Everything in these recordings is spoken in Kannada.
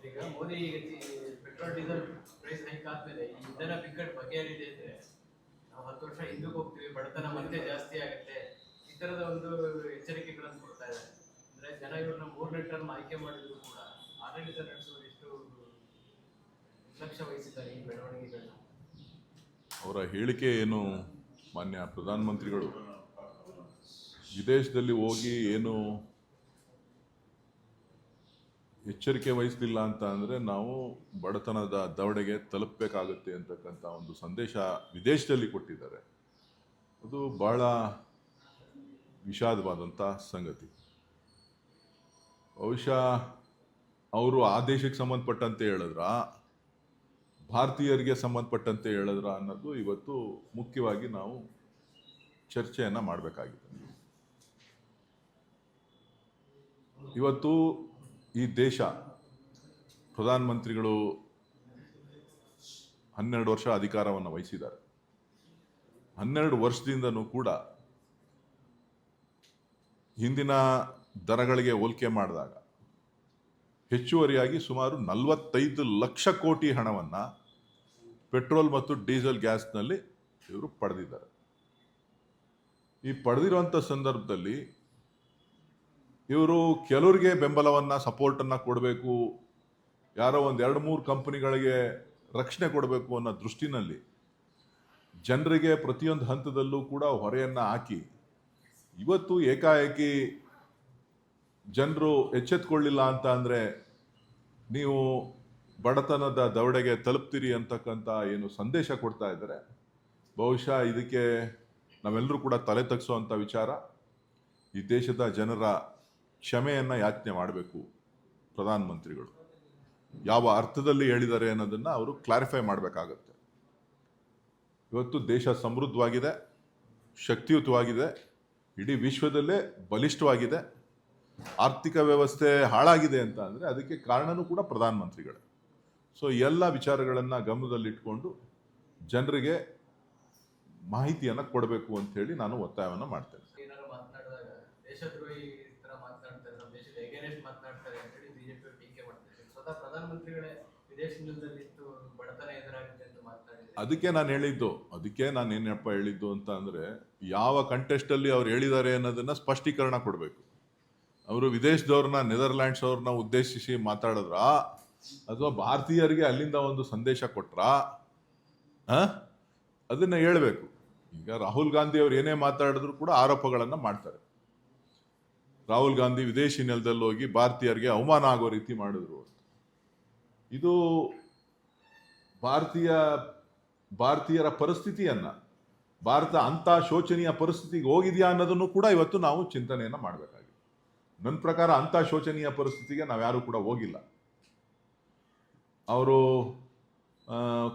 ಈಗ Modi petrol diesel price hike ಆದ್ಮೇಲೆ ಈ ಇಂಧನ ಬಿಕ್ಕಟ್ಟು ಬಗೆಹರಿದೆ ಅಂದ್ರೆ ನಾವು 10 ವರ್ಷ ಹಿಂದಕ್ಕೆ ಹೋಗ್ತೀವಿ, ಬಡತನ ಮತ್ತೆ ಜಾಸ್ತಿ ಆಗುತ್ತೆ, ಈ ತರದ ಒಂದು ಎಚ್ಚರಿಕೆಗಳನ್ನು ಕೊಡ್ತಾ ಇದ್ದಾರೆ. ಅಂದ್ರೆ ಜನ ಇವ್ರನ್ನ 3ನೇ ಟರ್ಮ್ ಆಯ್ಕೆ ಮಾಡಿದ್ರು ಕೂಡ ಆಡಳಿತ ನಡೆಸುವುದು ಎಷ್ಟು ನಿರ್ಲಕ್ಷ್ಯ ವಹಿಸಿದ್ದಾರೆ ಈ ಬೆಳವಣಿಗೆಗಳನ್ನ. ಅವರ ಹೇಳಿಕೆ ಏನು, ಮಾನ್ಯ ಪ್ರಧಾನಮಂತ್ರಿಗಳು ವಿದೇಶದಲ್ಲಿ ಹೋಗಿ ಏನು ಎಚ್ಚರಿಕೆ ವಹಿಸಲಿಲ್ಲ ಅಂತ ಅಂದರೆ ನಾವು ಬಡತನದ ದವಡೆಗೆ ತಲುಪಬೇಕಾಗುತ್ತೆ ಅಂತಕ್ಕಂಥ ಒಂದು ಸಂದೇಶ ವಿದೇಶದಲ್ಲಿ ಕೊಟ್ಟಿದ್ದಾರೆ. ಅದು ಬಹಳ ವಿಷಾದವಾದಂಥ ಸಂಗತಿ. ಬಹುಶಃ ಅವರು ಆ ದೇಶಕ್ಕೆ ಸಂಬಂಧಪಟ್ಟಂತೆ ಹೇಳಿದ್ರ, ಭಾರತೀಯರಿಗೆ ಸಂಬಂಧಪಟ್ಟಂತೆ ಹೇಳಿದ್ರ ಅನ್ನೋದು ಇವತ್ತು ಮುಖ್ಯವಾಗಿ ನಾವು ಚರ್ಚೆಯನ್ನು ಮಾಡಬೇಕಾಗಿದೆ. ಇವತ್ತು ಈ ದೇಶ ಪ್ರಧಾನಮಂತ್ರಿಗಳು 12 ವರ್ಷ ಅಧಿಕಾರವನ್ನು ವಹಿಸಿದ್ದಾರೆ. 12 ವರ್ಷದಿಂದನೂ ಕೂಡ ಹಿಂದಿನ ದರಗಳಿಗೆ ಹೋಲಿಕೆ ಮಾಡಿದಾಗ ಹೆಚ್ಚುವರಿಯಾಗಿ ಸುಮಾರು 45 ಲಕ್ಷ ಕೋಟಿ ಹಣವನ್ನು ಪೆಟ್ರೋಲ್ ಮತ್ತು ಡೀಸೆಲ್ ಗ್ಯಾಸ್ನಲ್ಲಿ ಇವರು ಪಡೆದಿದ್ದಾರೆ. ಈ ಪಡೆದಿರುವಂಥ ಸಂದರ್ಭದಲ್ಲಿ ಇವರು ಕೆಲವರಿಗೆ ಬೆಂಬಲವನ್ನು, ಸಪೋರ್ಟನ್ನು ಕೊಡಬೇಕು, ಯಾರೋ ಒಂದು 2-3 ಕಂಪನಿಗಳಿಗೆ ರಕ್ಷಣೆ ಕೊಡಬೇಕು ಅನ್ನೋ ದೃಷ್ಟಿನಲ್ಲಿ ಜನರಿಗೆ ಪ್ರತಿಯೊಂದು ಹಂತದಲ್ಲೂ ಕೂಡ ಹೊರೆಯನ್ನು ಹಾಕಿ ಇವತ್ತು ಏಕಾಏಕಿ ಜನರು ಎಚ್ಚೆತ್ತುಕೊಳ್ಳಿಲ್ಲ ಅಂತ ಅಂದರೆ ನೀವು ಬಡತನದ ದವಡೆಗೆ ತಲುಪ್ತೀರಿ ಅಂತಕ್ಕಂಥ ಏನು ಸಂದೇಶ ಕೊಡ್ತಾ ಇದ್ದಾರೆ. ಬಹುಶಃ ಇದಕ್ಕೆ ನಾವೆಲ್ಲರೂ ಕೂಡ ತಲೆ ತಗ್ಸುವಂಥ ವಿಚಾರ. ಈ ದೇಶದ ಜನರ ಕ್ಷಮೆಯನ್ನು ಯಾಚನೆ ಮಾಡಬೇಕು ಪ್ರಧಾನಮಂತ್ರಿಗಳು. ಯಾವ ಅರ್ಥದಲ್ಲಿ ಹೇಳಿದ್ದಾರೆ ಅನ್ನೋದನ್ನು ಅವರು ಕ್ಲಾರಿಫೈ ಮಾಡಬೇಕಾಗತ್ತೆ. ಇವತ್ತು ದೇಶ ಸಮೃದ್ಧವಾಗಿದೆ, ಶಕ್ತಿಯುತವಾಗಿದೆ, ಇಡೀ ವಿಶ್ವದಲ್ಲೇ ಬಲಿಷ್ಠವಾಗಿದೆ. ಆರ್ಥಿಕ ವ್ಯವಸ್ಥೆ ಹಾಳಾಗಿದೆ ಅಂತ ಅಂದರೆ ಅದಕ್ಕೆ ಕಾರಣನೂ ಕೂಡ ಪ್ರಧಾನಮಂತ್ರಿಗಳೇ. ಸೊ ಎಲ್ಲ ವಿಚಾರಗಳನ್ನು ಗಮನದಲ್ಲಿಟ್ಕೊಂಡು ಜನರಿಗೆ ಮಾಹಿತಿಯನ್ನು ಕೊಡಬೇಕು ಅಂಥೇಳಿ ನಾನು ಒತ್ತಾಯವನ್ನು ಮಾಡ್ತೇನೆ. ಏನಾದ್ರು ಮಾತನಾಡಿದಾಗ ದೇಶದ್ರೋಹಿ ತರ ಮಾತನಾಡ್ತಾರೆ, ನಮ್ಮ ದೇಶದ ಎಗೇನೆಸ್ಟ್ ಮಾತನಾಡ್ತಾರೆ ಅಂತೇಳಿ ಬಿಜೆಪಿ ಟೀಕೆ ಮಾಡ್ತಾರೆ. ಸ್ವತಃ ಪ್ರಧಾನಮಂತ್ರಿಗಳೇ ವಿದೇಶದಲ್ಲಿದ್ದು ಬಡತನ ಎದುರಾಗುತ್ತೆ ಅಂತ ಮಾತನಾಡಿದ್ದಾರೆ. ಅದಕ್ಕೆ ನಾನು ಏನಪ್ಪ ಹೇಳಿದ್ದು ಅಂತ ಅಂದರೆ ಯಾವ ಕಂಟೆಸ್ಟಲ್ಲಿ ಅವ್ರು ಹೇಳಿದ್ದಾರೆ ಅನ್ನೋದನ್ನು ಸ್ಪಷ್ಟೀಕರಣ ಕೊಡಬೇಕು. ಅವರು ವಿದೇಶದವ್ರನ್ನ, ನೆದರ್ಲ್ಯಾಂಡ್ಸ್ ಅವ್ರನ್ನ ಉದ್ದೇಶಿಸಿ ಮಾತಾಡಿದ್ರಾ ಅಥವಾ ಭಾರತೀಯರಿಗೆ ಅಲ್ಲಿಂದ ಒಂದು ಸಂದೇಶ ಕೊಟ್ರಾ, ಅದನ್ನ ಹೇಳಬೇಕು. ಈಗ ರಾಹುಲ್ ಗಾಂಧಿ ಅವ್ರು ಏನೇ ಮಾತಾಡಿದ್ರು ಕೂಡ ಆರೋಪಗಳನ್ನು ಮಾಡ್ತಾರೆ. ರಾಹುಲ್ ಗಾಂಧಿ ವಿದೇಶಿ ನೆಲದಲ್ಲಿ ಹೋಗಿ ಭಾರತೀಯರಿಗೆ ಅವಮಾನ ಆಗೋ ರೀತಿ ಮಾಡಿದ್ರು. ಇದು ಭಾರತೀಯರ ಪರಿಸ್ಥಿತಿಯನ್ನ, ಭಾರತ ಅಂಥ ಶೋಚನೀಯ ಪರಿಸ್ಥಿತಿಗೆ ಹೋಗಿದೆಯಾ ಅನ್ನೋದನ್ನು ಕೂಡ ಇವತ್ತು ನಾವು ಚಿಂತನೆಯನ್ನು ಮಾಡಬೇಕಾಗಿದೆ. ನನ್ನ ಪ್ರಕಾರ ಅಂಥ ಶೋಚನೀಯ ಪರಿಸ್ಥಿತಿಗೆ ನಾವ್ಯಾರೂ ಕೂಡ ಹೋಗಿಲ್ಲ. ಅವರು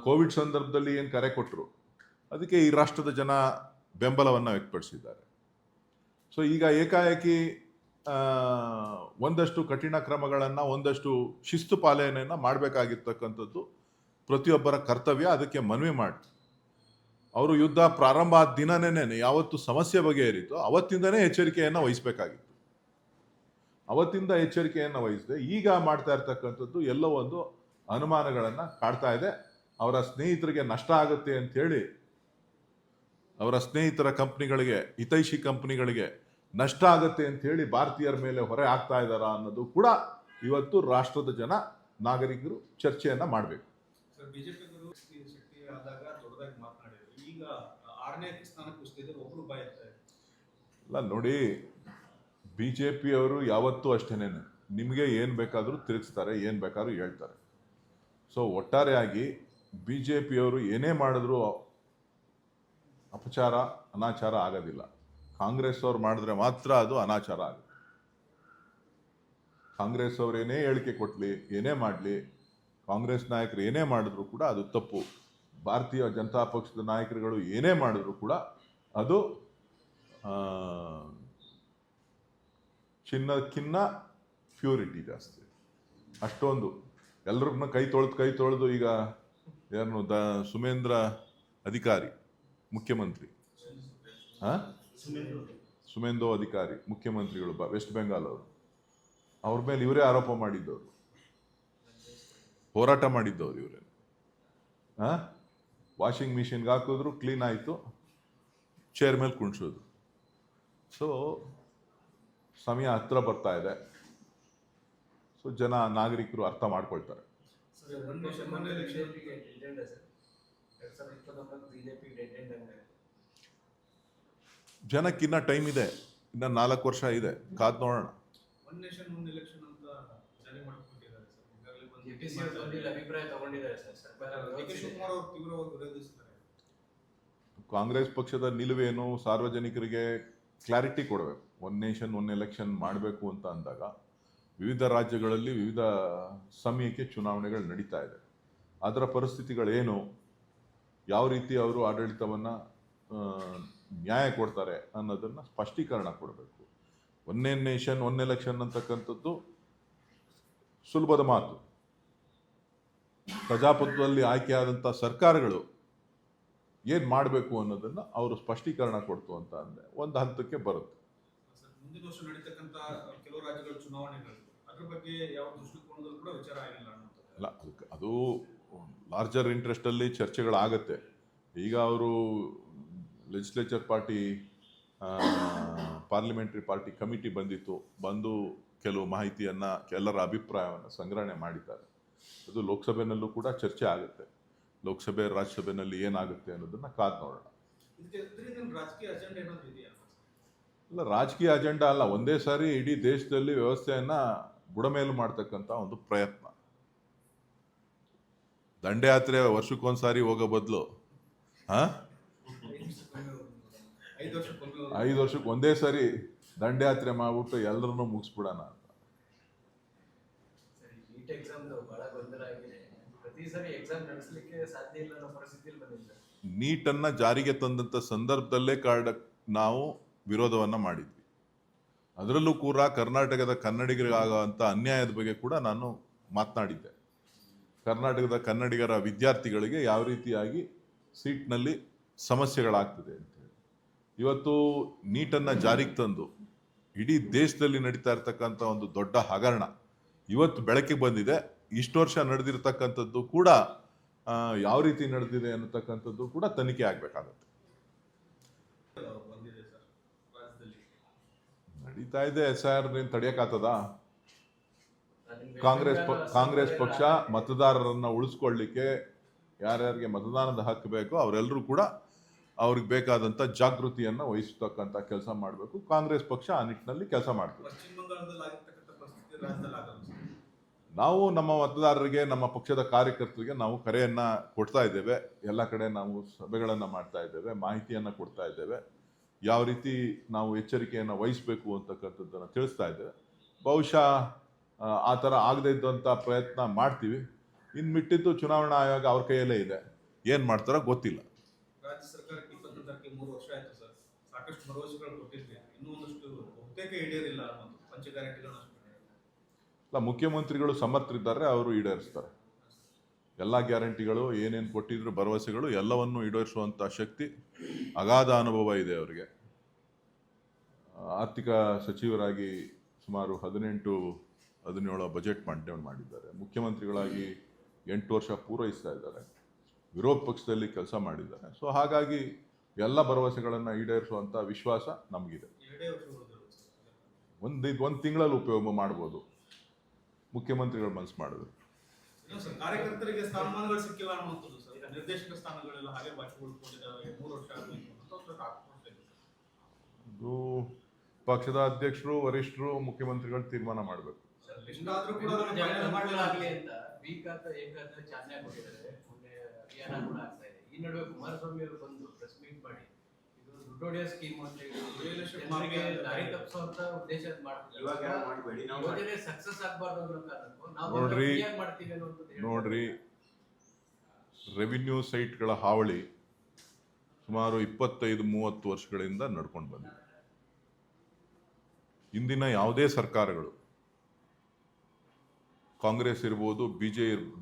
ಕೋವಿಡ್ ಸಂದರ್ಭದಲ್ಲಿ ಏನು ಕರೆ ಕೊಟ್ಟರು ಅದಕ್ಕೆ ಈ ರಾಷ್ಟ್ರದ ಜನ ಬೆಂಬಲವನ್ನು ವ್ಯಕ್ತಪಡಿಸಿದ್ದಾರೆ. ಸೊ ಈಗ ಏಕಾಏಕಿ ಒಂದಷ್ಟು ಕಠಿಣ ಕ್ರಮಗಳನ್ನು, ಒಂದಷ್ಟು ಶಿಸ್ತು ಪಾಲನೆಯನ್ನು ಮಾಡಬೇಕಾಗಿರ್ತಕ್ಕಂಥದ್ದು ಪ್ರತಿಯೊಬ್ಬರ ಕರ್ತವ್ಯ. ಅದಕ್ಕೆ ಮನವಿ ಮಾಡಿ ಅವರು ಯುದ್ಧ ಪ್ರಾರಂಭ ಆದ ದಿನನೇ ಯಾವತ್ತು ಸಮಸ್ಯೆ ಬಗೆಹರಿತೋ ಅವತ್ತಿಂದನೇ ಎಚ್ಚರಿಕೆಯನ್ನು ವಹಿಸಬೇಕಾಗಿತ್ತು. ಅವತ್ತಿಂದ ಎಚ್ಚರಿಕೆಯನ್ನು ವಹಿಸದೆ ಈಗ ಮಾಡ್ತಾ ಇರ್ತಕ್ಕಂಥದ್ದು ಎಲ್ಲೋ ಒಂದು ಅನುಮಾನಗಳನ್ನು ಕಾಡ್ತಾ ಇದೆ. ಅವರ ಸ್ನೇಹಿತರಿಗೆ ನಷ್ಟ ಆಗುತ್ತೆ ಅಂಥೇಳಿ, ಅವರ ಸ್ನೇಹಿತರ ಕಂಪ್ನಿಗಳಿಗೆ, ಹಿತೈಷಿ ಕಂಪ್ನಿಗಳಿಗೆ ನಷ್ಟ ಆಗುತ್ತೆ ಅಂಥೇಳಿ ಭಾರತೀಯರ ಮೇಲೆ ಹೊರೆ ಆಗ್ತಾ ಇದ್ದಾರಾ ಅನ್ನೋದು ಕೂಡ ಇವತ್ತು ರಾಷ್ಟ್ರದ ಜನ, ನಾಗರಿಕರು ಚರ್ಚೆಯನ್ನು ಮಾಡಬೇಕು. ಬಿಜೆಪಿಗರು ಶಕ್ತಿ ಆದಾಗ ದೊಡ್ಡದಾಗಿ ಮಾತನಾಡಿದ್ರು, ಈಗ 6ನೇ ಸ್ಥಾನಕ್ಕೆ ಕುಸಿದಿದ್ದಾರೆ, ಒಬ್ಬರು ಬಾಯ್ತಾರೆ. ಅಲ್ಲ ನೋಡಿ, BJP ಅವರು ಯಾವತ್ತೂ ಅಷ್ಟೇನೆ ನಿಮಗೆ ಏನು ಬೇಕಾದರೂ ತಿರುಗಿಸ್ತಾರೆ, ಏನು ಬೇಕಾದ್ರೂ ಹೇಳ್ತಾರೆ. ಸೊ ಒಟ್ಟಾರೆಯಾಗಿ BJP ಅವರು ಏನೇ ಮಾಡಿದ್ರು ಅಪಚಾರ, ಅನಾಚಾರ ಆಗೋದಿಲ್ಲ. ಕಾಂಗ್ರೆಸ್ ಅವ್ರು ಮಾಡಿದ್ರೆ ಮಾತ್ರ ಅದು ಅನಾಚಾರ ಆಗುತ್ತೆ. ಕಾಂಗ್ರೆಸ್ ಅವ್ರು ಏನೇ ಹೇಳಿಕೆ ಕೊಟ್ಟಲಿ, ಏನೇ ಮಾಡಲಿ, ಕಾಂಗ್ರೆಸ್ ನಾಯಕರು ಏನೇ ಮಾಡಿದ್ರು ಕೂಡ ಅದು ತಪ್ಪು. ಭಾರತೀಯ ಜನತಾ ಪಕ್ಷದ ನಾಯಕರುಗಳು ಏನೇ ಮಾಡಿದ್ರು ಕೂಡ ಅದು ಚಿನ್ನಕ್ಕಿನ್ನ ಪ್ಯೂರಿಟಿ ಜಾಸ್ತಿ. ಅಷ್ಟೊಂದು ಎಲ್ರನ್ನ ಕೈ ತೊಳೆದು ಈಗ ಯಾರನ್ನು ಸುಮೇಂದ್ರ ಅಧಿಕಾರಿ ಮುಖ್ಯಮಂತ್ರಿ, ಸುಮೇಂದು ಅಧಿಕಾರಿ ಮುಖ್ಯಮಂತ್ರಿಗಳು ವೆಸ್ಟ್ ಬೆಂಗಾಲ್ ಅವರು, ಅವ್ರ ಮೇಲೆ ಇವರೇ ಆರೋಪ ಮಾಡಿದ್ದವರು. ಹೋರಾಟ ಮಾಡಿದ್ದವ್ರು ಇವರೇ. ವಾಷಿಂಗ್ ಮಿಷಿನ್ಗೆ ಹಾಕಿದ್ರು ಕ್ಲೀನ್ ಆಯಿತು, ಚೇರ್ ಮೇಲೆ ಕುಣಿಸೋದು. ಸೊ ಸಮಯ ಹತ್ರ ಬರ್ತಾ ಇದೆ. ಸೊ ನಾಗರಿಕರು ಅರ್ಥ ಮಾಡ್ಕೊಳ್ತಾರೆ. ಜನಕ್ಕಿನ್ನ ಟೈಮ್ ಇದೆ, ಇನ್ನ 4 ವರ್ಷ ಇದೆ, ಕಾದ್ ನೋಡೋಣ. ಒನ್ ನೇಷನ್ ಒನ್ ಎಲೆಕ್ಷನ್ ಅಂತ ಜಾರಿ ಮಾಡ್ಕೊಂಡಿದ್ದಾರೆ ಸರ್. ಈಗಾಗಲೇ ಅಭಿಪ್ರಾಯ ತಗೊಂಡಿದ್ದಾರೆ ಸರ್. ಸರ್ಕಾರ ಶಿವಕುಮಾರ್ ಅವರು ತೀವ್ರವಾಗಿ ವಿರೋಧಿಸಿದ್ದಾರೆ. ಕಾಂಗ್ರೆಸ್ ಪಕ್ಷದ ನಿಲುವೇನು, ಸಾರ್ವಜನಿಕರಿಗೆ ಕ್ಲಾರಿಟಿ ಕೊಡಬೇಕು. ಒನ್ ನೇಷನ್ ಒನ್ ಎಲೆಕ್ಷನ್ ಮಾಡಬೇಕು ಅಂತ ಅಂದಾಗ ವಿವಿಧ ರಾಜ್ಯಗಳಲ್ಲಿ ವಿವಿಧ ಸಮಯಕ್ಕೆ ಚುನಾವಣೆಗಳು ನಡೀತಾ ಇದೆ. ಅದರ ಪರಿಸ್ಥಿತಿಗಳೇನು, ಯಾವ ರೀತಿ ಅವರು ಆಡಳಿತವನ್ನು ನ್ಯಾಯ ಕೊಡ್ತಾರೆ ಅನ್ನೋದನ್ನು ಸ್ಪಷ್ಟೀಕರಣ ಕೊಡಬೇಕು. ಒನ್ನೇ ನೇಷನ್ ಒನ್ ಎಲೆಕ್ಷನ್ ಅಂತಕ್ಕಂಥದ್ದು ಸುಲಭದ ಮಾತು. ಪ್ರಜಾಪ್ರಭುತ್ವದಲ್ಲಿ ಆಯ್ಕೆಯಾದಂಥ ಸರ್ಕಾರಗಳು ಏನು ಮಾಡಬೇಕು ಅನ್ನೋದನ್ನು ಅವರು ಸ್ಪಷ್ಟೀಕರಣ ಕೊಡ್ತು ಅಂತ ಅಂದರೆ ಒಂದು ಹಂತಕ್ಕೆ ಬರುತ್ತೆ. ಮುಂದಿನ ವರ್ಷ ನಡೀತಕ್ಕಂಥ ಕೆಲವು ರಾಜ್ಯಗಳ ಚುನಾವಣೆಗಳು ಅದ್ರ ಬಗ್ಗೆ ಯಾವ ದೃಷ್ಟಿಕೋನದಲ್ಲೂ ಕೂಡ ವಿಚಾರ ಆಗಿಲ್ಲ ಅಲ್ಲ, ಅದು ಲಾರ್ಜರ್ ಇಂಟ್ರೆಸ್ಟಲ್ಲಿ ಚರ್ಚೆಗಳಾಗತ್ತೆ. ಈಗ ಅವರು legislature party parliamentary party committee ಬಂದು ಕೆಲವು ಮಾಹಿತಿಯನ್ನು, ಎಲ್ಲರ ಅಭಿಪ್ರಾಯವನ್ನು ಸಂಗ್ರಹಣೆ ಮಾಡಿದ್ದಾರೆ. ಅದು ಲೋಕಸಭೆನಲ್ಲೂ ಕೂಡ ಚರ್ಚೆ ಆಗುತ್ತೆ. ಲೋಕಸಭೆ ರಾಜ್ಯಸಭೆಯಲ್ಲಿ ಏನಾಗುತ್ತೆ ಅನ್ನೋದನ್ನು ಕಾದು ನೋಡೋಣ. ಅಲ್ಲ, ರಾಜಕೀಯ ಅಜೆಂಡಾ ಅಲ್ಲ, ಒಂದೇ ಸಾರಿ ಇಡೀ ದೇಶದಲ್ಲಿ ವ್ಯವಸ್ಥೆಯನ್ನ ಬುಡಮೇಲು ಮಾಡ್ತಕ್ಕಂಥ ಒಂದು ಪ್ರಯತ್ನ. ದಂಡಯಾತ್ರೆ ವರ್ಷಕ್ಕೊಂದ್ಸಾರಿ ಹೋಗೋ ಬದಲು 5 ವರ್ಷಕ್ಕೆ ಒಂದೇ ಸಾರಿ ದಂಡಯಾತ್ರೆ ಮಾಡ್ಬಿಟ್ಟು ಎಲ್ಲರನ್ನೂ ಮುಗಿಸ್ಬಿಡೋಣ ಅಂತ. ನೀಟನ್ನ ಜಾರಿಗೆ ತಂದಂತ ಸಂದರ್ಭದಲ್ಲೇ ನಾವು ವಿರೋಧವನ್ನ ಮಾಡಿದ್ವಿ. ಅದರಲ್ಲೂ ಕೂಡ ಕರ್ನಾಟಕದ ಕನ್ನಡಿಗರಿಗಾಗುವಂಥ ಅನ್ಯಾಯದ ಬಗ್ಗೆ ಕೂಡ ನಾನು ಮಾತನಾಡಿದ್ದೆ. ಕರ್ನಾಟಕದ ಕನ್ನಡಿಗರ ವಿದ್ಯಾರ್ಥಿಗಳಿಗೆ ಯಾವ ರೀತಿಯಾಗಿ ಸೀಟ್ನಲ್ಲಿ ಸಮಸ್ಯೆಗಳಾಗ್ತದೆ ಅಂತೇಳಿ. ಇವತ್ತು ನೀಟನ್ನು ಜಾರಿಗೆ ತಂದು ಇಡೀ ದೇಶದಲ್ಲಿ ನಡೀತಾ ಇರ್ತಕ್ಕಂಥ ಒಂದು ದೊಡ್ಡ ಹಗರಣ ಇವತ್ತು ಬೆಳಕಿಗೆ ಬಂದಿದೆ. ಇಷ್ಟು ವರ್ಷ ನಡೆದಿರ್ತಕ್ಕಂಥದ್ದು ಕೂಡ ಯಾವ ರೀತಿ ನಡೆದಿದೆ ಅನ್ನತಕ್ಕಂಥದ್ದು ಕೂಡ ತನಿಖೆ ಆಗಬೇಕಾಗುತ್ತೆ. ನಡೀತಾ ಇದೆ. SIR ತಡೆಯಕ್ಕಾಗ್ತದ? ಕಾಂಗ್ರೆಸ್ ಪಕ್ಷ ಮತದಾರರನ್ನ ಉಳಿಸ್ಕೊಳ್ಳಿಕ್ಕೆ ಯಾರ್ಯಾರಿಗೆ ಮತದಾನದ ಹಕ್ಕು ಬೇಕೋ ಅವರೆಲ್ಲರೂ ಕೂಡ ಅವ್ರಿಗೆ ಬೇಕಾದಂತ ಜಾಗೃತಿಯನ್ನ ವಹಿಸತಕ್ಕಂತ ಕೆಲಸ ಮಾಡಬೇಕು. ಕಾಂಗ್ರೆಸ್ ಪಕ್ಷ ಆ ನಿಟ್ಟಿನಲ್ಲಿ ಕೆಲಸ ಮಾಡ್ತದೆ. ನಾವು ನಮ್ಮ ಮತದಾರರಿಗೆ, ನಮ್ಮ ಪಕ್ಷದ ಕಾರ್ಯಕರ್ತರಿಗೆ ನಾವು ಕರೆಯನ್ನ ಕೊಡ್ತಾ ಇದ್ದೇವೆ. ಎಲ್ಲ ಕಡೆ ನಾವು ಸಭೆಗಳನ್ನ ಮಾಡ್ತಾ ಇದ್ದೇವೆ, ಮಾಹಿತಿಯನ್ನ ಕೊಡ್ತಾ ಇದ್ದೇವೆ, ಯಾವ ರೀತಿ ನಾವು ಎಚ್ಚರಿಕೆಯನ್ನು ವಹಿಸಬೇಕು ಅಂತಕ್ಕಂಥದ್ದನ್ನು ತಿಳಿಸ್ತಾ ಇದ್ದೇವೆ. ಬಹುಶಃ ಆ ಥರ ಆಗದೇ ಇದ್ದಂಥ ಪ್ರಯತ್ನ ಮಾಡ್ತೀವಿ. ಇನ್ನು ಮಿಟ್ಟಿದ್ದು ಚುನಾವಣಾ ಆಯೋಗ ಅವ್ರ ಕೈಯಲ್ಲೇ ಇದೆ, ಏನು ಮಾಡ್ತಾರೋ ಗೊತ್ತಿಲ್ಲ. ರಾಜ್ಯ ಸರ್ಕಾರಕ್ಕೆ 23 ತಾರೀಕಿಗೆ 3 ವರ್ಷ ಆಯ್ತು ಸರ್. ಸಾಕಷ್ಟು ಭರವಸೆಗಳು ಕೊಟ್ಟಿದ್ವಿ, ಇನ್ನೂ ಒಂದಷ್ಟು ಬಹುತೇಕ ಈಡೇರಿಲ್ಲ ಅನ್ನೋದು ಪಂಚ ಗ್ಯಾರಂಟಿಗಳನ್ನ. ಅಲ್ಲ, ಮುಖ್ಯಮಂತ್ರಿಗಳು ಸಮರ್ಥರಿದ್ದಾರೆ, ಅವರು ಈಡೇರಿಸ್ತಾರೆ. ಎಲ್ಲ ಗ್ಯಾರಂಟಿಗಳು ಏನೇನು ಕೊಟ್ಟಿದ್ರು ಭರವಸೆಗಳು ಎಲ್ಲವನ್ನೂ ಈಡೇರಿಸುವಂಥ ಶಕ್ತಿ, ಅಗಾಧ ಅನುಭವ ಇದೆ ಅವರಿಗೆ. ಆರ್ಥಿಕ ಸಚಿವರಾಗಿ ಸುಮಾರು 18-17 ಬಜೆಟ್ ಮಂಡನೆ ಮಾಡಿದ್ದಾರೆ. ಮುಖ್ಯಮಂತ್ರಿಗಳಾಗಿ 8 ವರ್ಷ ಪೂರೈಸ್ತಾ ಇದ್ದಾರೆ. ವಿರೋಧ ಪಕ್ಷದಲ್ಲಿ ಕೆಲಸ ಮಾಡಿದ್ದಾರೆ. ಸೊ ಹಾಗಾಗಿ ಎಲ್ಲ ಭರವಸೆಗಳನ್ನು ಈಡೇರಿಸುವಂಥ ವಿಶ್ವಾಸ ನಮಗಿದೆ. ಒಂದು ತಿಂಗಳಲ್ಲಿ ಉಪಯೋಗ ಮಾಡ್ಬೋದು ಮುಖ್ಯಮಂತ್ರಿಗಳು ಮನಸ್ಸು ಮಾಡಿದ್ರು. ಕಾರ್ಯಕರ್ತರಿಗೆ ಸ್ಥಾನಮಾನಗಳು ಸಿಕ್ಕಿಲ್ಲ ಅನ್ನುವಂಥದ್ದು ಸರ್. ನಿರ್ದೇಶಕ ಸ್ಥಾನಗಳೆಲ್ಲ ಹಾಗೆ ಬಾಚಿಕೊಳ್ಳುತ್ತಿದ್ದಾರೆ. 3 ವರ್ಷ ಇದು ಪಕ್ಷದ ಅಧ್ಯಕ್ಷರು, ವರಿಷ್ಠರು, ಮುಖ್ಯಮಂತ್ರಿಗಳು ತೀರ್ಮಾನ ಮಾಡಬೇಕು. ಈ ನಡುವೆ ಕುಮಾರಸ್ವಾಮಿ ಅವರು ಬಂದು ಪ್ರೆಸ್ ಮೀಟ್ ಮಾಡಿ ಇದು ದುಡ್ಡೋಡಿಯ ಸ್ಕೀಮ್ ಅಂತ ದಾರಿ ತಪ್ಪಿಸುವಂತ ಉದ್ದೇಶ ಯೋಜನೆ ಸಕ್ಸಸ್ ಆಗಬಾರ್ದು ಅನ್ನೋ ಕಾರಣಕ್ಕೂ ನಾವು ಮಾಡ್ತೀವಿ ಅನ್ನುವಂಥದ್ದು. ನೋಡ್ರಿ, ರೆವಿನ್ಯೂ ಸೈಟ್ಗಳ ಹಾವಳಿ ಸುಮಾರು 25-30 ವರ್ಷಗಳಿಂದ ನಡ್ಕೊಂಡು ಬಂದಿದೆ. ಇಂದಿನ ಯಾವುದೇ ಸರ್ಕಾರಗಳು, ಕಾಂಗ್ರೆಸ್ ಇರ್ಬೋದು,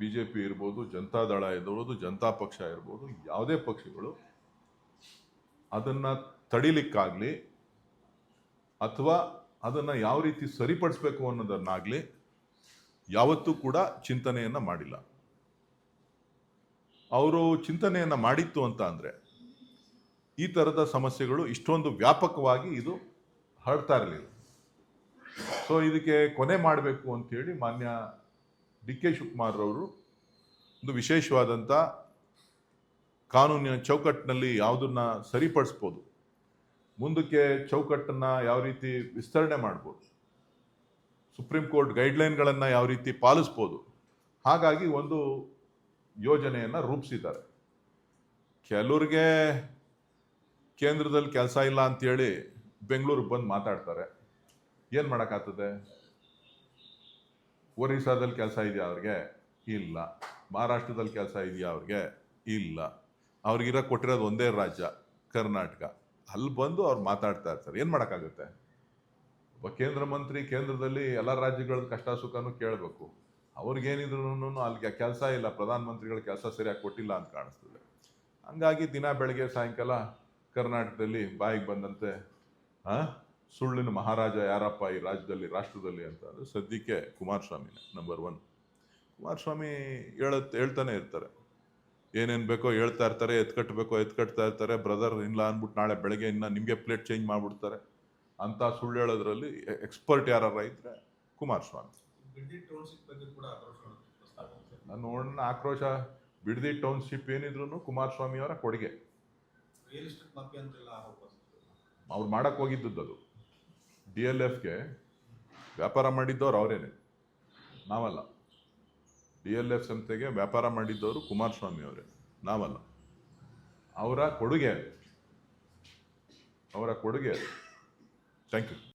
ಬಿಜೆಪಿ ಇರ್ಬೋದು, ಜನತಾದಳ ಇರ್ಬೋದು, ಜನತಾ ಪಕ್ಷ ಇರ್ಬೋದು, ಯಾವುದೇ ಪಕ್ಷಗಳು ಅದನ್ನ ತಡಿಲಿಕ್ಕಾಗ್ಲಿ ಅಥವಾ ಅದನ್ನ ಯಾವ ರೀತಿ ಸರಿಪಡಿಸ್ಬೇಕು ಅನ್ನೋದನ್ನಾಗ್ಲಿ ಯಾವತ್ತೂ ಕೂಡ ಚಿಂತನೆಯನ್ನ ಮಾಡಿಲ್ಲ. ಅವರು ಚಿಂತನೆಯನ್ನು ಮಾಡಿತ್ತು ಅಂತ ಅಂದರೆ ಈ ಥರದ ಸಮಸ್ಯೆಗಳು ಇಷ್ಟೊಂದು ವ್ಯಾಪಕವಾಗಿ ಇದು ಹರಡ್ತಾ ಇರಲಿಲ್ಲ. ಸೊ ಇದಕ್ಕೆ ಕೊನೆ ಮಾಡಬೇಕು ಅಂತೇಳಿ ಮಾನ್ಯ ಡಿ ಕೆ ಶಿವಕುಮಾರ್ ಅವರು ಒಂದು ವಿಶೇಷವಾದಂಥ ಕಾನೂನಿನ ಚೌಕಟ್ಟಿನಲ್ಲಿ ಯಾವುದನ್ನ ಸರಿಪಡಿಸ್ಬೋದು, ಮುಂದಕ್ಕೆ ಚೌಕಟ್ಟನ್ನು ಯಾವ ರೀತಿ ವಿಸ್ತರಣೆ ಮಾಡ್ಬೋದು, ಸುಪ್ರೀಂ ಕೋರ್ಟ್ ಗೈಡ್ಲೈನ್ಗಳನ್ನು ಯಾವ ರೀತಿ ಪಾಲಿಸ್ಬೋದು, ಹಾಗಾಗಿ ಒಂದು ಯೋಜನೆಯನ್ನು ರೂಪಿಸಿದ್ದಾರೆ. ಕೆಲವ್ರಿಗೆ ಕೇಂದ್ರದಲ್ಲಿ ಕೆಲಸ ಇಲ್ಲ ಅಂತೇಳಿ ಬೆಂಗಳೂರಿಗೆ ಬಂದು ಮಾತಾಡ್ತಾರೆ. ಏನು ಮಾಡೋಕ್ಕಾಗ್ತದೆ? ಒರಿಸ್ಸಾದಲ್ಲಿ ಕೆಲಸ ಇದೆಯಾ ಅವ್ರಿಗೆ? ಇಲ್ಲ. ಮಹಾರಾಷ್ಟ್ರದಲ್ಲಿ ಕೆಲಸ ಇದೆಯಾ ಅವ್ರಿಗೆ? ಇಲ್ಲ. ಅವ್ರಿಗಿರೋ ಕೊಟ್ಟಿರೋದು ಒಂದೇ ರಾಜ್ಯ ಕರ್ನಾಟಕ. ಅಲ್ಲಿ ಬಂದು ಅವ್ರು ಮಾತಾಡ್ತಾ ಇರ್ತಾರೆ. ಏನು ಮಾಡೋಕ್ಕಾಗುತ್ತೆ? ಒಬ್ಬ ಕೇಂದ್ರ ಮಂತ್ರಿ ಕೇಂದ್ರದಲ್ಲಿ ಎಲ್ಲ ರಾಜ್ಯಗಳ ಕಷ್ಟ ಸುಖನೂ ಕೇಳಬೇಕು. ಅವ್ರಿಗೇನಿದ್ರು ಅಲ್ಲಿಗೆ ಕೆಲಸ ಇಲ್ಲ, ಪ್ರಧಾನಮಂತ್ರಿಗಳ ಕೆಲಸ ಸರಿಯಾಗಿ ಕೊಟ್ಟಿಲ್ಲ ಅಂತ ಕಾಣಿಸ್ತದೆ. ಹಂಗಾಗಿ ದಿನ ಬೆಳಗ್ಗೆ ಸಾಯಂಕಾಲ ಕರ್ನಾಟಕದಲ್ಲಿ ಬಾಯಿಗೆ ಬಂದಂತೆ ಸುಳ್ಳಿನ ಮಹಾರಾಜ ಯಾರಪ್ಪ ಈ ರಾಜ್ಯದಲ್ಲಿ ರಾಷ್ಟ್ರದಲ್ಲಿ ಅಂತ ಅಂದರೆ ಸದ್ಯಕ್ಕೆ ಕುಮಾರಸ್ವಾಮಿನೇ ನಂಬರ್ 1. ಕುಮಾರಸ್ವಾಮಿ ಹೇಳ್ತಾನೆ ಇರ್ತಾರೆ, ಏನೇನು ಬೇಕೋ ಹೇಳ್ತಾ ಇರ್ತಾರೆ, ಎತ್ಕಟ್ಟಬೇಕೋ ಎತ್ಕಟ್ತಾ ಇರ್ತಾರೆ. ಬ್ರದರ್ ಇಲ್ಲ ಅಂದ್ಬಿಟ್ಟು ನಾಳೆ ಬೆಳಗ್ಗೆ ಇನ್ನು ನಿಮಗೆ ಪ್ಲೇಟ್ ಚೇಂಜ್ ಮಾಡಿಬಿಡ್ತಾರೆ. ಅಂಥ ಸುಳ್ಳು ಹೇಳೋದ್ರಲ್ಲಿ ಎಕ್ಸ್ಪರ್ಟ್ ಯಾರು ಇದ್ರೆ ಕುಮಾರಸ್ವಾಮಿ. ನಾನು ನೋಡೋಣ ಆಕ್ರೋಶ. ಬಿಡದಿ ಟೌನ್ಶಿಪ್ ಏನಿದ್ರು ಕುಮಾರಸ್ವಾಮಿ ಅವರ ಕೊಡುಗೆ. ಅವ್ರು ಮಾಡಕ್ಕೆ ಹೋಗಿದ್ದದ್ದು ಅದು. DLFಗೆ ವ್ಯಾಪಾರ ಮಾಡಿದ್ದವ್ರು ಅವರೇನೆ, ನಾವಲ್ಲ. DLF ಸಂಸ್ಥೆಗೆ ವ್ಯಾಪಾರ ಮಾಡಿದ್ದವರು ಕುಮಾರಸ್ವಾಮಿ ಅವರೇ, ನಾವಲ್ಲ. ಅವರ ಕೊಡುಗೆ ಅದು. Thank you.